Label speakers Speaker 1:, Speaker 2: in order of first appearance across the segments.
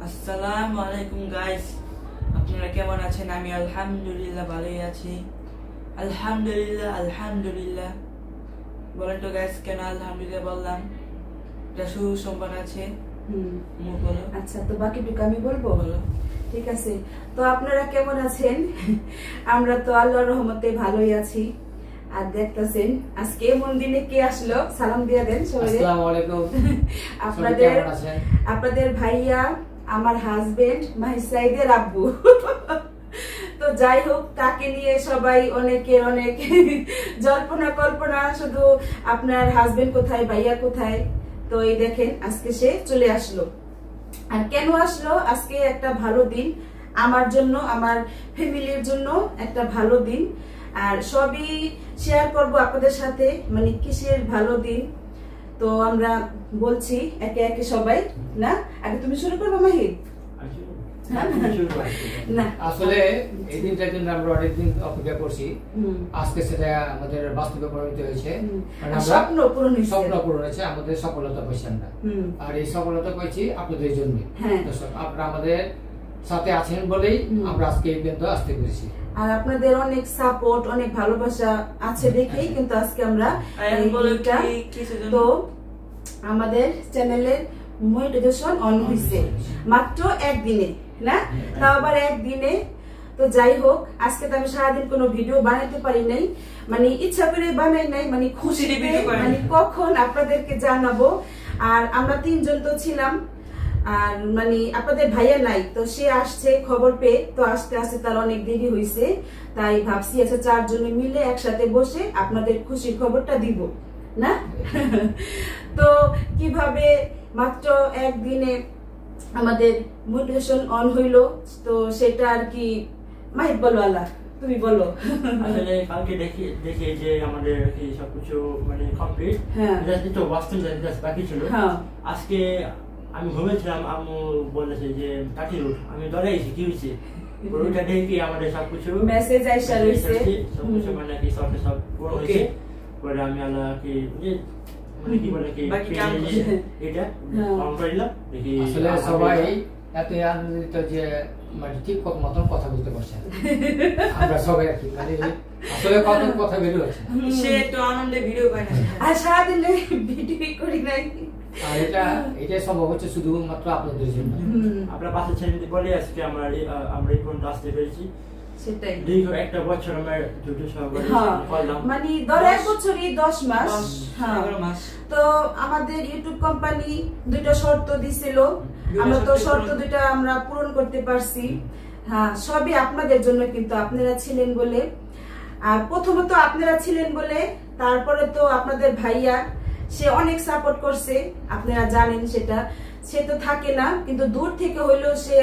Speaker 1: আসসালামু আলাইকুম গাইস, আপনারা কেমন আছেন? আমি আলহামদুলিল্লাহ ভালোই আছি। আলহামদুলিল্লাহ বলেন তো গাইস, কেন আলহামদুলিল্লাহ বললাম? এটা সুসম্পন্ন আছে। বলো।
Speaker 2: আচ্ছা, তো বাকিটুকু আমি বলবো। ঠিক আছে, তো আপনারা কেমন আছেন? আমরা তো আল্লাহর রহমতে ভালোই আছি। আর দেখতেছেন আজকে এমন দিনে কে আসলো, সালাম দিয়ে দেন সবাই।
Speaker 3: আসসালামু আলাইকুম।
Speaker 2: আপনাদের ভাইয়া, আমার হাজবেন্ড মাহির সাইদের আব্বু। তো যাই হোক, তাকে নিয়ে সবাই অনেক জল্পনা কল্পনা, শুধু আপনার হাজবেন্ড কোথায়, ভাইয়া কোথায়। তো এই দেখেন আজকে সে চলে আসলো। আর কেন আসলো? আজকে একটা ভালো দিন আমার জন্য, আমার ফ্যামিলির জন্য একটা ভালো দিন। আর সবই শেয়ার করব আপনাদের সাথে, মানে কিসের ভালো দিন। তো আমরা বলছি একে একে সবাই। না, আগে তুমি শুরু করবো মাহির?
Speaker 3: আসলে এই দিনটার জন্য আমরা অনেকদিন অপেক্ষা করছি। আজকে সেটা আমাদের বাস্তবে পরিণত হয়েছে।
Speaker 2: স্বপ্ন
Speaker 3: পূরণ হয়েছে, আমাদের সফলতা পেয়েছি আমরা। আর এই সফলতা পেয়েছি আপনাদের জন্য। দর্শক, আপনারা আমাদের সাথে আছেন বলেই আমরা আজকে এই পর্যন্ত আসতে পেরেছি।
Speaker 2: আর আপনাদের অনেক সাপোর্ট, অনেক ভালোবাসা আছে দেখেই কিন্তু আজকে আমরা তো আমাদের চ্যানেলের মনিটাইজেশন অন হয়েছে মাত্র একদিনে, না তাও আবার একদিনে। তো যাই হোক, আজকে তো আমি সারাদিন কোনো ভিডিও বানাইতে পারি নাই, মানে ইচ্ছা করে বানাই নাই, মানে খুশিতে, মানে কখন আপনাদেরকে জানাবো। আর আমরা তিনজন তো ছিলাম, আর মানে আপনাদের ভাইয়া নাই, তো সে আসছে খবর পেয়ে। তো আস্তে আস্তে তার অনেক দেরি হয়েছে, তাই ভাবছি আচ্ছা চারজনে মিলে একসাথে বসে আপনাদের খুশির খবরটা দিব, না? তো কিভাবে মাত্র একদিনে আমাদের মোটিভেশন অন হইলো, তো সেটা আর কি মাহিত বলো, আল্লাহ তুমি বলো।
Speaker 4: আসলে কালকে দেখে যে আমাদের কি সবকিছু মানে কমপ্লিট, জাস্ট বাস্তব বাকি ছিল। আজকে আমি ঘুমেছিলাম, আম্মু বলেছে যে কাঠি উঠ, আমি দৌড়াইছি, কি হয়েছে? ওইটা দেখি আমাদের সবকিছু
Speaker 2: মেসেজ আইসা রইছে,
Speaker 4: সবকিছু মানে কি সব পুরো হয়েছে। পরে আমি আল্লাহকে মানে কি বলে কি এটা অন করলাম, দেখি
Speaker 3: আসলে সবাই এত আনন্দিত যে মানে ঠিক মতন কথা বলতে পারছে। আমরা সবাই আর কি মানে আসলে কত কথা বের হচ্ছে,
Speaker 1: সে একটু আনন্দে ভিডিও বানায়
Speaker 2: আর সারাদিন ভিডিও করি নাই।
Speaker 3: আর এটা সম্ভব হচ্ছে শুধুমাত্র আপনাদের জন্য।
Speaker 4: আপনার পাশে ছেলে বলে আজকে আমরা এই পর্যন্ত আসতে পেরেছি।
Speaker 2: সেটাই
Speaker 4: দীর্ঘ একটা বছর আমরা যুদ্ধ সহকারে করলাম,
Speaker 2: মানে 1 বছরই 10 মাস। তো আমাদের ইউটিউব কোম্পানি 2টা শর্ত দিছিল, আমরা তো শর্ত 2টা আমরা পূরণ করতে পারছি। হ্যাঁ, সবই আপনাদের জন্য, কিন্তু আপনারা ছিলেন বলে। আর প্রথমত আপনারা ছিলেন বলে, তারপরে তো আপনাদের ভাইয়া, সে অনেক সাপোর্ট করছে, আপনারা জানেন সেটা। সে তো থাকে না, কিন্তু দূর থেকে হইলেও সে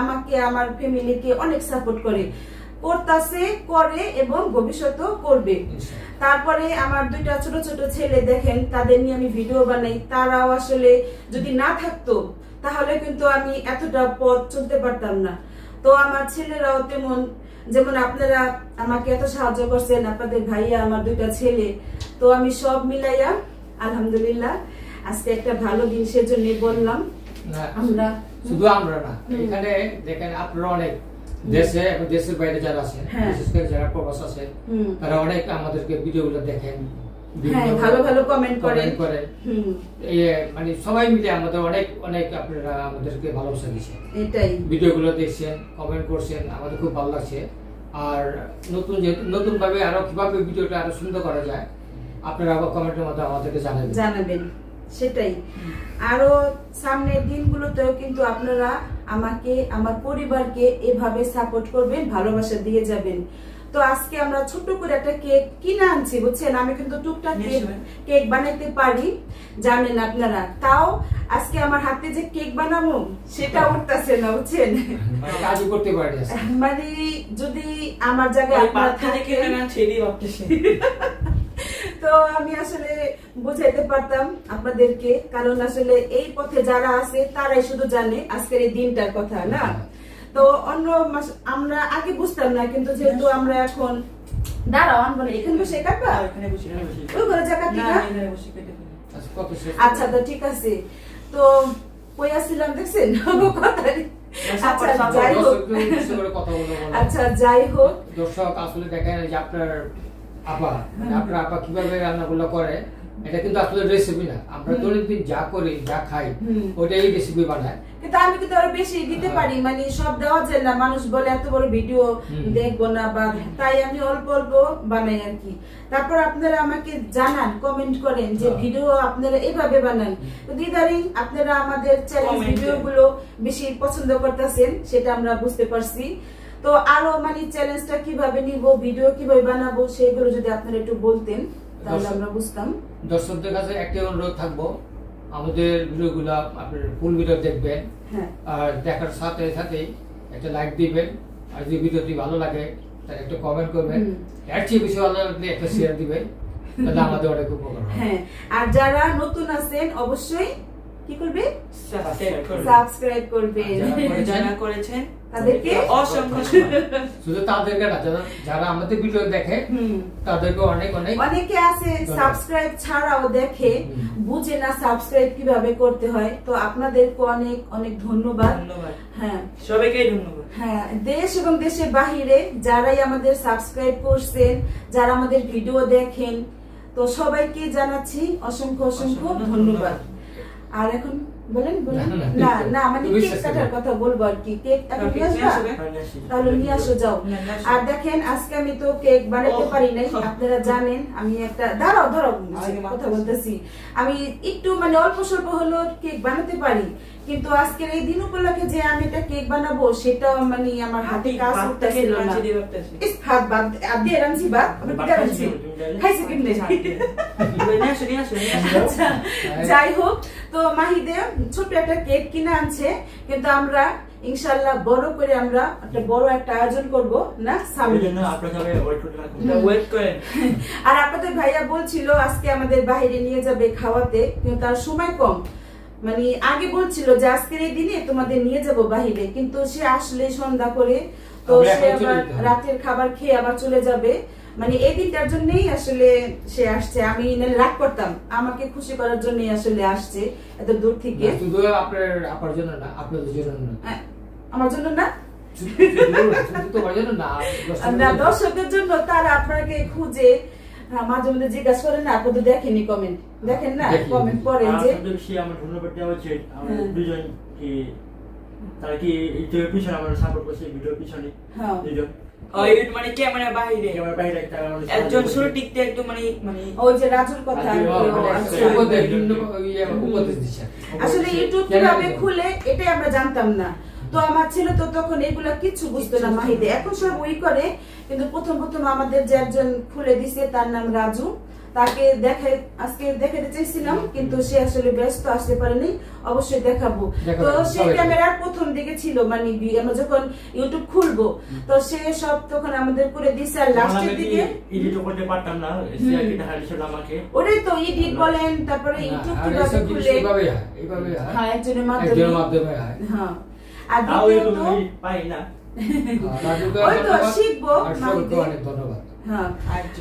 Speaker 2: আমাকে আমার ফ্যামিলিকে অনেক সাপোর্ট করে এবং ভবিষ্যতেও করবে। তারপরে আমার 2টা ছোট ছোট ছেলে দেখেন, তাদের নিয়ে আমি ভিডিও বানাই। তারাও আসলে যদি না থাকতো তাহলে কিন্তু আমি এতটা পথ চলতে পারতাম না। তো আমার ছেলেরাও তেমন, যেমন আপনারা আমাকে এত সাহায্য করছেন, আপনাদের ভাইয়া, আমার 2টা ছেলে। তো আমি সব মিলাইয়া আলহামদুলিল্লাহ আজকে একটা ভালো দিন, সেজন্য বললাম। আমরা
Speaker 3: শুধু আমরা না, এখানে দেখেন আপনারা অনেক দেশে এবং দেশের বাইরে যারা আছে, বিশেষ করে যারা প্রবাস আছে, তারা অনেক আমাদেরকে ভিডিওগুলো দেখেন,
Speaker 2: ভালো কমেন্ট করেন।
Speaker 3: মানে সবাই মিলে আমাদের অনেক আপনারা আমাদেরকে ভালোবাসা দিচ্ছেন,
Speaker 2: এটাই
Speaker 3: ভিডিওগুলো দেখছেন, কমেন্ট করছেন, আমাদের খুব ভালো লাগছে। আর নতুন ভাবে আরো কিভাবে ভিডিওটা আরো সুন্দর করা যায় আপনারা আবার কমেন্টের মধ্যে আমাদেরকে জানাবেন।
Speaker 2: সেটাই। আরো সামনের দিনগুলোতেও কিন্তু আপনারা আমাকে, আমার পরিবারকে এভাবে সাপোর্ট করবেন, ভালোবাসা দিয়ে যাবেন। তো আজকে আমরা ছোট করে একটা কেক কিনে আনছি, বুঝছেন? আমি কিন্তু টুকটাক কেক বানাইতে পারি, জানেন আপনারা। তাও আজকে আমার হাতে যে কেক বানাবো সেটা উঠতেছে না, বুঝছেন?
Speaker 3: কাজই করতে পারি,
Speaker 2: মানে যদি আমার জায়গায় আপনারা থাকেন তো আমি আসলে বুঝাইতে পারতাম আপনাদেরকে, কারণ আসলে এই পথে যারা আছে তারাই শুধু জানে আজকের এই দিনটার কথা, না? তো অন্য আমরা আগে বুঝতাম না, কিন্তু যেহেতু আমরা এখন দাঁড়াও আনবো না, এখানে বসে কাটবা, ওই ঘরে যা কাটি না। আচ্ছা, তো ঠিক আছে। তো কই আসছিলাম দেখছেন আচ্ছা যাই হোক
Speaker 3: দর্শক আসলে দেখেন যে আপনার আপা কিভাবে রান্নাগুলো করে, এটা কিন্তু আসলে রেসিপি না, আমরা দৈনন্দিন যা করি যা খাই ওটাই রেসিপি বানাই।
Speaker 2: কিন্তু আমি কিন্তু আরো বেশি দিতে পারি, মানে সব দেওয়া যায় না, মানুষ বলে এত বড় ভিডিও দেখবো না, বা তাই আমি অল্প অল্প বানাই আর কি। তারপর আপনারা আমাকে জানান, কমেন্ট করেন যে ভিডিও আপনারা এইভাবে বানান। তো দিদারিং আপনারা আমাদের চ্যালেঞ্জ ভিডিও গুলো বেশি পছন্দ করতেছেন, সেটা আমরা বুঝতে পারছি। তো আরো মানে চ্যালেঞ্জটা কিভাবে নিব, ভিডিও কিভাবে বানাবো, সেগুলো যদি আপনারা একটু বলতেন তাহলে আমরা বুঝতাম।
Speaker 3: দর্শকদের কাছে একটা অনুরোধ থাকবো, আমাদের ভিডিওগুলো আপনার ফুল ভিডিও দেখবেন, আর দেখার সাথে সাথে একটা লাইক দিবেন, আর যদি ভিডিওটি ভালো লাগে তাহলে একটা কমেন্ট করবেন, এর চেয়ে বেশি ভালো লাগলে একটা শেয়ার দিবেন, তাহলে আমাদের অনেক উপকার হবে।
Speaker 2: হ্যাঁ, আর যারা নতুন আছেন অবশ্যই কি করবে, সাবস্ক্রাইব করবেন,
Speaker 1: যারা করেছেন
Speaker 2: তাদেরকে
Speaker 1: অসংখ্য
Speaker 3: শুধু তাদেরকে না, যারা আমাদের ভিডিও দেখে তাদেরকে অনেক অনেক,
Speaker 2: অনেকে আছে সাবস্ক্রাইব ছাড়াও দেখে, বুঝে না সাবস্ক্রাইব কিভাবে করতে হয়। তো আপনাদেরকে অনেক অনেক ধন্যবাদ। হ্যাঁ,
Speaker 1: সবাইকে ধন্যবাদ।
Speaker 2: হ্যাঁ, দেশ এবং দেশের বাহিরে যারাই আমাদের সাবস্ক্রাইব করছেন, যারা আমাদের ভিডিও দেখেন, তো সবাইকে জানাচ্ছি অসংখ্য অসংখ্য ধন্যবাদ। আর এখন বলেন না না মানে কেক কাটার কথা বলবো আর কি। কেক এখন নিয়ে আসবা, তাহলে নিয়ে আসো যাও। আর দেখেন আজকে আমি তো কেক বানাতে পারি নাই, আপনারা জানেন। আমি একটা দাঁড়াও কথা বলতেছি, আমি একটু মানে অল্প স্বল্প হলো কেক বানাতে পারি, কিন্তু আজকের এই দিন উপলক্ষে যে আমি একটা কেক বানাবো সেটা মানে আমার হাতে কাজ করতেছিল না। ভাত বাদ দিয়ে রাঁধছি, ভাত রাঁধছি, খাইছি কিনে। যাই হোক, তো মাহিদে ছোট একটা কেক কিনে আনছে, কিন্তু আমরা ইনশাআল্লাহ বড় করে আমরা একটা বড় একটা আয়োজন করব না সামনে। আর আপনাদের ভাইয়া বলছিল আজকে আমাদের বাইরে নিয়ে যাবে খাওয়াতে, কিন্তু তার সময় কম, মানে আগে বলছিল যে আজকের এই দিনে তোমাদের নিয়ে যাব বাহিরে, কিন্তু সে আসলে সন্ধ্যা করে, তো সে আবার রাতের খাবার খেয়ে আবার চলে যাবে। মানে এই দিনটার জন্যই আসলে সে আসছে, আমি রাগ করতাম, আমাকে খুশি করার জন্যই আসলে আসছে এত দূর থেকে।
Speaker 3: শুধু আপনার আপার জন্য না, আপনাদের জন্য না,
Speaker 2: আমার জন্য না,
Speaker 3: তোমার জন্য না,
Speaker 2: দর্শকদের জন্য। তারা আপনাকে খুঁজে মাঝে মধ্যে জিজ্ঞাসা করেন না, আপনি তো দেখেনি কমেন্ট, দেখেন না কমেন্ট পড়েন যে
Speaker 4: আমার ধন্যবাদ দেওয়া উচিত আমাদের দুজন কি, তারা কি ভিডিওর পিছনে আমার সাপোর্ট করছে, ভিডিওর পিছনে দুজন
Speaker 1: মানে ক্যামেরা বাইরে একজন শুরু টিকতে একটু মানে
Speaker 2: ওই যে রাজুর কথা আসলে ইউটিউব কিভাবে খুলে এটাই আমরা জানতাম না। তো আমার ছেলে তো তখন এগুলা কিছু বুঝতো না মাহিদে, এখন সব ওই করে। কিন্তু প্রথম আমাদের যে একজন খুলে দিছে তার নাম রাজু, তাকে আজকে দেখাতে চাইছিলাম, কিন্তু সে আসলে ব্যস্ত, আসতে পারেনি। অবশ্যই দেখাবো। তো সে ক্যামেরার প্রথম দিকে ছিল, মানে আমরা যখন ইউটিউব খুলবো, তো সে সব তখন আমাদের করে দিছে। আর লাস্টের দিকে
Speaker 4: এডিট করতে পারতাম না, দেখাইছিল আমাকে,
Speaker 2: ওটাই তো এডিট বলেন, তারপরে ইউটিউব কিভাবে খুলে
Speaker 3: এইভাবে
Speaker 2: হ্যাঁ একজনের মাধ্যমে
Speaker 3: হ্যাঁ,
Speaker 2: আর দ্বিতীয়ত
Speaker 4: পাই না,
Speaker 2: ওই তো শিখবো।
Speaker 3: অনেক ধন্যবাদ।
Speaker 2: হ্যাঁ,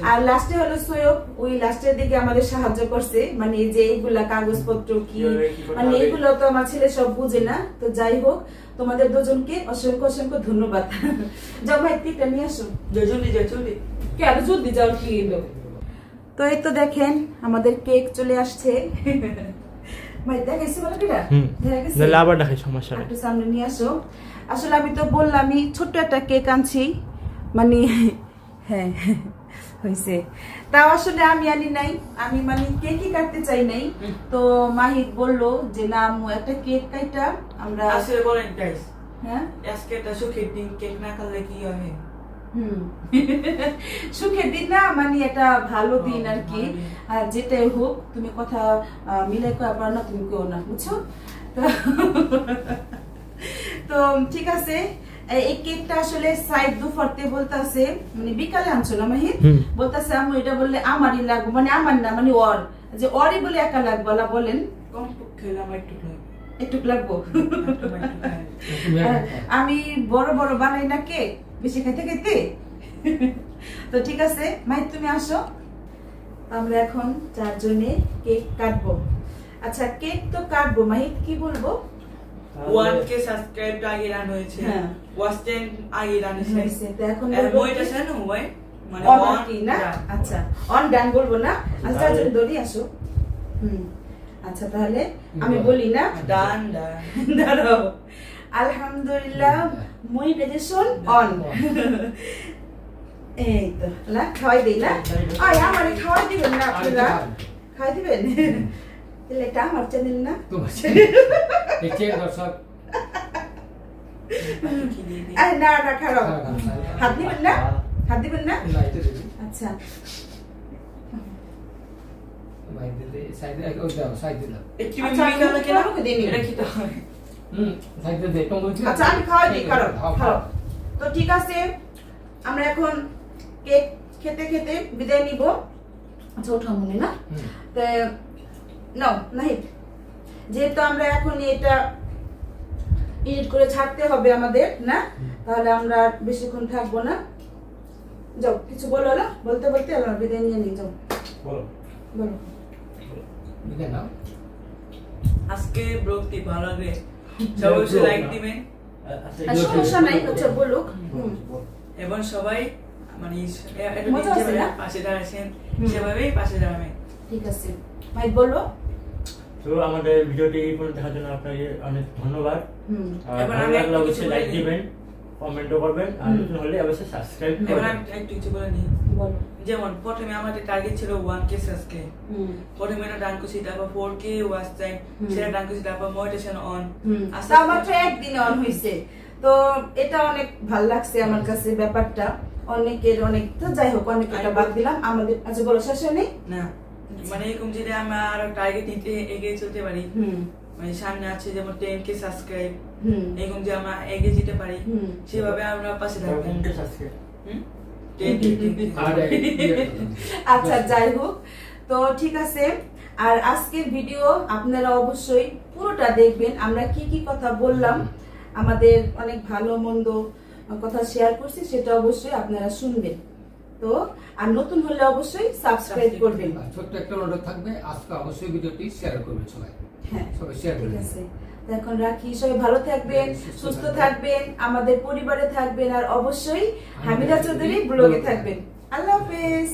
Speaker 2: আর লাস্টে হলো সৈয়দ, ওই লাস্টের দিকে আমাদের সাহায্য করছে, মানে যে এইগুলা কাগজপত্র কি, মানে এগুলো তো আমার ছেলে সব বুঝে না। তো যাই হোক, তোমাদের দুজনকে অসংখ্য অসংখ্য ধন্যবাদ। যাও ভাই কেকটা নিয়ে আসো, জলদি যাও কি। তো এই তো দেখেন আমাদের কেক চলে আসছে। ভাই দেখাইছি বলে কিরা
Speaker 4: আবার দেখাই, সমস্যা
Speaker 2: একটু সামনে নিয়ে আসো। আসলে আমি তো বললামই ছোট্ট একটা কেক আনছি, মানে হ্যাঁ হয়েছে, তাও আসলে আমি আনি নাই, আমি মানে কেকই কাটতে চাই নাই। তো মাহিদ বললো যে না একটা কেক কাটা আমরা
Speaker 1: আসলে বলেন গাইস,
Speaker 2: হ্যাঁ
Speaker 1: আজকে একটা সুখের দিন, কেক না কাটলে কি হবে?
Speaker 2: সুখের দিন না, মানে একটা ভালো দিন আর কি। আর যেটাই হোক, তুমি কথা মিলাই করা পারো না, তুমি কেউ না, বুঝছো? তো ঠিক আছে, এই কেকটা আসলে সাইড দুফরতে বলতাছে, মানে বিকালে আনছো না মাহিদ, বলতাছে আমি এটা বললে আমারই লাগবে, মানে আমার না, মানে ওর যে ওরই বলে একা লাগবে। বলেন
Speaker 1: কম খেলে আমার
Speaker 2: একটু লাগবো। আমি বড় বড় বানাই না কেক, বেশি খাইতে। তো ঠিক আছে মাহিদ, তুমি আসো, আমরা এখন চারজনে কেক কাটবো। আচ্ছা কেক তো কাটবো, মাহিদ কি বলবো?
Speaker 1: 1k সাবস্ক্রাইব আগে রান হয়েছে, ওয়াচ টাইম আগে রান হয়েছে।
Speaker 2: তো এখন
Speaker 1: মইটা জানো ভাই মানে
Speaker 2: অন কি না? আচ্ছা অন ডান বলবো না? আচ্ছা দড়ি আসো। আচ্ছা তাহলে আমি বলি না?
Speaker 1: ডান
Speaker 2: দাঁড়াও। আলহামদুলিল্লাহ মনিটাইজেশন অন। এই তো না খাওয়াই দেই না? আয় আমারে খাওয়াই দিবেন না আপনারা? খাওয়াই দিবেন? তাহলে এটা আমার চ্যানেল না?
Speaker 3: তোমার চ্যানেল দর্শক।
Speaker 2: আরে না না খারাপ। হাত দিবেন না? হাত দিবেন না? আচ্ছা
Speaker 3: ভাই দিলে সাইডে ওই দাও সাইডে দাও।
Speaker 1: একটু মিকালা কেন আমাকে দেনি? এটা কি তো হয়?
Speaker 3: সাইডে দে তো বলছি।
Speaker 2: আচ্ছা আমি খাওয়াই দিই খারাপ। খারাপ। তো ঠিক আছে আমরা এখন কেক খেতে খেতে বিদায় নিব। আচ্ছা ওঠাও মনে না? তো নাও নাহিদ, যেহেতু আমরা এখন এটা এডিট করে ছাড়তে হবে আমাদের না, তাহলে আমরা বেশিক্ষণ থাকবো না। যাও কিছু বলো না, বলতে বলতে আমরা বিদায় নিয়ে নিই। যাও বলো বলো
Speaker 3: বিদায় নাও।
Speaker 1: আজকে ব্লগটি ভালো লাগে সবাই লাইক দিবেন।
Speaker 2: সমস্যা নাই, আচ্ছা বলুক।
Speaker 1: এবং সবাই মানে পাশে দাঁড়াচ্ছেন সেভাবেই পাশে দাঁড়াবেন।
Speaker 2: ঠিক আছে ভাই বলো।
Speaker 4: তো আমাদের ভিডিওটি এই পর্যন্ত দেখার জন্য আপনাকে অনেক ধন্যবাদ। ভালো লাগলে অবশ্যই লাইক দিবেন, কমেন্টও করবেন, আর নতুন হলে অবশ্যই সাবস্ক্রাইব করবেন।
Speaker 1: এবার আমি একটু কিছু বলে নিই। বলো। যেমন প্রথমে আমাদের টার্গেট ছিল 1k সাবস্ক্রাইব। প্রথমে এটা ডান করছি, তারপর 4k ওয়াচ টাইম, সেটা ডান করছি, তারপর মনিটাইজেশন অন।
Speaker 2: আচ্ছা মাত্র একদিনে অন হইছে, তো এটা অনেক ভালো লাগছে আমার কাছে ব্যাপারটা। অনেকের অনেক, তো যাই হোক অনেক এটা বাদ দিলাম আমাদের। আচ্ছা বলো শেষ হয়নি
Speaker 1: না, মানে এরকম যদি আমরা আরো টার্গেট নিতে এগিয়ে চলতে পারি, মানে সামনে আছে যেমন 10k সাবস্ক্রাইব, এরকম যে আমরা এগিয়ে যেতে পারি সেভাবে আমরা পাশে থাকবো।
Speaker 2: আচ্ছা যাই হোক, তো ঠিক আছে। আর আজকের ভিডিও আপনারা অবশ্যই পুরোটা দেখবেন। আমরা কি কি কথা বললাম, আমাদের অনেক ভালো মন্দ কথা শেয়ার করছি, সেটা অবশ্যই আপনারা শুনবেন। তো আর নতুন হলে অবশ্যই সাবস্ক্রাইব করবেন।
Speaker 3: ছোট্ট একটা অনুরোধ থাকবে, আজকে অবশ্যই ভিডিওটি শেয়ার করবেন সবাই।
Speaker 2: হ্যাঁ
Speaker 3: সবাই শেয়ার করবেন।
Speaker 2: ঠিক আছে, এখন রাখি। সবাই ভালো থাকবেন, সুস্থ থাকবেন, আমাদের পরিবারে থাকবেন, আর অবশ্যই হামিদা চৌধুরী ব্লগে থাকবেন। আল্লাহ হাফেজ।